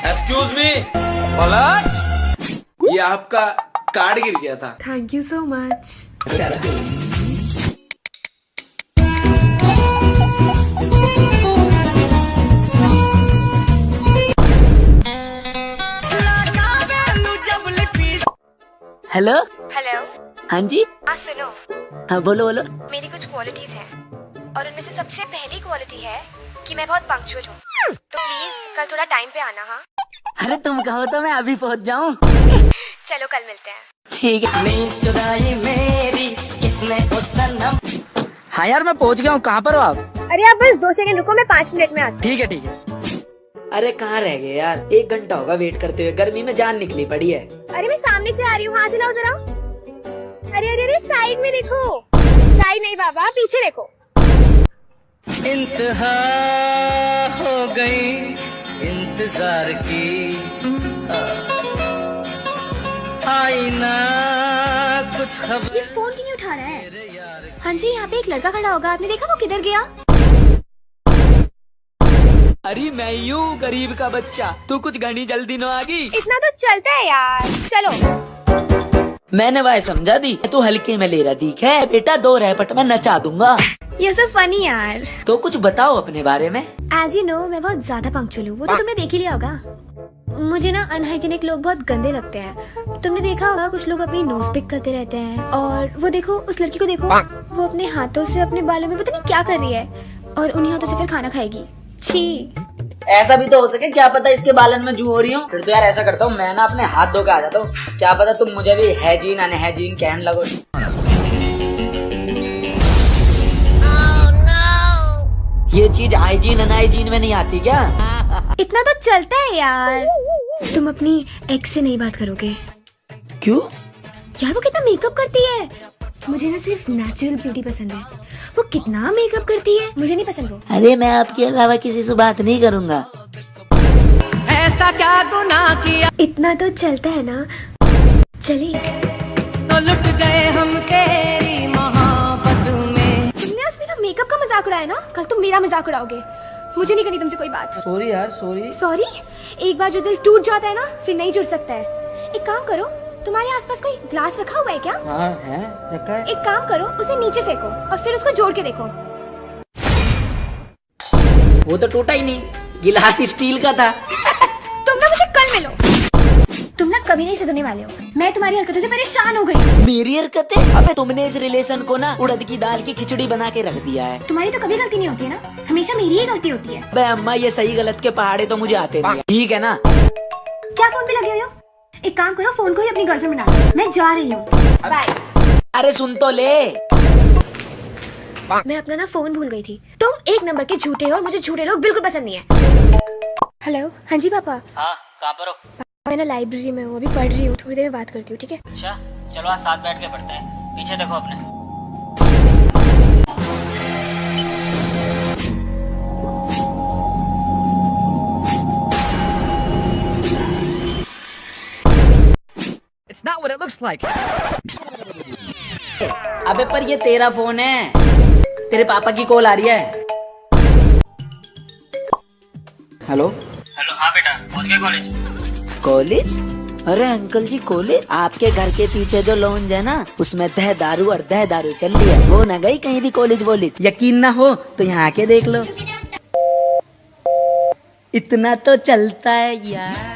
Excuse me, पलट। ये आपका कार्ड गिर गया था। Thank you so much. Hello hello. हाँ जी। हाँ सुनो, हाँ बोलो बोलो। मेरी कुछ क्वालिटीज हैं और उनमें से सबसे पहली क्वालिटी है कि मैं बहुत पंक्चुअल हूँ। तो प्लीज कल थोड़ा टाइम पे आना। हाँ अरे तुम कहो तो मैं अभी पहुँच जाऊँ। चलो कल मिलते हैं। ठीक है। नींद चुराई मेरी किसने ओ सनम। हाँ यार मैं पहुँच गया हूँ। कहाँ पर हो आप? अरे आप बस 2 सेकंड रुको, मैं 5 मिनट में आती ठीक है ठीक है। अरे कहाँ रह गए यार, 1 घंटा होगा वेट करते हुए, गर्मी में जान निकली पड़ी है। हूँ। अरे मैं सामने से आ रही हूँ, हाथ हिलाओ जरा। अरे अरे अरे साइड में देखो। साइड नहीं बाबा, पीछे देखो। इंतहा हो गई इंतजार की, आईना कुछ खबर। ये फोन क्यों नहीं उठा रहा है? हाँ जी, यहाँ पे एक लड़का खड़ा होगा, आपने देखा वो किधर गया? अरे मैं यूं गरीब का बच्चा, तू कुछ घनी जल्दी न आ गई। इतना तो चलता है यार। चलो मैंने वह समझा दी, तू हल्के में ले रहा दिख है बेटा, 2 रैपट में नचा दूंगा। ये सब फनी यार। तो कुछ बताओ अपने बारे में। एज यू नो मैं बहुत ज्यादा पंक्चुअल हूँ, वो तो तुमने देख ही लिया होगा। मुझे ना अनहाइजीनिक लोग बहुत गंदे लगते हैं। तुमने देखा होगा कुछ लोग अपनी नोज पिक करते रहते हैं, और वो देखो उस लड़की को देखो, वो अपने हाथों से अपने बालों में पता नहीं क्या कर रही है, और उन्हीं हाथों से फिर खाना खाएगी। छी। ऐसा भी तो हो सके, क्या पता इसके बालन में जू हो रही हूँ। फिर तो यार ऐसा करता हूँ, मैं ना अपने हाथ धो के आ जाता हूँ, क्या पता तुम मुझे भी हैजीन अनहैजीन कहने लगो। ये चीज हाइजीन अनहाइजीन में नहीं आती क्या? इतना तो चलता है यार। तुम अपनी एक्स से नहीं बात करोगे? क्यों यार वो कितना मेकअप करती है। मुझे ना सिर्फ नेचुरल ब्यूटी पसंद है। वो कितना मेकअप करती है, मुझे नहीं पसंद वो। अरे मैं आपके अलावा किसी से बात नहीं करूंगा। ऐसा क्या गुनाह किया, इतना तो चलता है ना। चलिए। तो लुट गए हम तेरी मोहब्बत में। तुमने आज मेरा मेकअप का मजाक उड़ाया ना, कल तुम मेरा मजाक उड़ाओगे। मुझे नहीं करनी तुमसे कोई बात। सॉरी यार सॉरी। सॉरी? एक बार जो दिल टूट जाता है ना, फिर नहीं जुड़ सकता है। एक काम करो, तुम्हारे आसपास कोई ग्लास रखा हुआ है क्या? हाँ है, रखा है। एक काम करो, उसे नीचे फेंको और फिर उसको जोड़ के देखो। वो तो टूटा ही नहीं, गिलास स्टील का था। तुम ना मुझे कल मिलो। तुम ना कभी नहीं सुधरने वाले हो। मैं तुम्हारी हरकतों से परेशान हो गई। मेरी हरकतें? अबे तुमने इस रिलेशन को ना उड़द की दाल की खिचड़ी बना के रख दिया है। तुम्हारी तो कभी गलती नहीं होती है ना, हमेशा मेरी ही गलती होती है। बे अम्मा, ये सही गलत के पहाड़े तो मुझे आते नहीं है, ठीक है ना? क्या फोन पे लगे हुए हो? एक काम करो, फोन को ही अपनी गर्लफ्रेंड बना लो। मैं जा रही हूँ, बाय। अरे सुन तो ले। मैं अपना ना फोन भूल गई थी। तुम 1 नंबर के झूठे हो और मुझे झूठे लोग बिल्कुल पसंद नहीं है। हेलो। हाँ जी पापा। हाँ कहाँ पर हो? मैं ना लाइब्रेरी में हूँ, अभी पढ़ रही हूँ, थोड़ी देर में बात करती हूँ, ठीक है? अच्छा चलो आज साथ बैठ के पढ़ते हैं। पीछे देखो अपने। It's not what it looks like. अबे पर ये तेरा फोन है, तेरे पापा की कॉल आ रही है। हेलो हेलो, हाँ बेटा, पहुंच गए कॉलेज? कॉलेज? अरे अंकल जी कॉलेज? आपके घर के पीछे जो लॉन्ज है ना, उसमें तह दारू और दह दारू चल रही है, वो ना गई कहीं भी कॉलेज वॉलेज। यकीन ना हो तो यहाँ आके देख लो। इतना तो चलता है यार।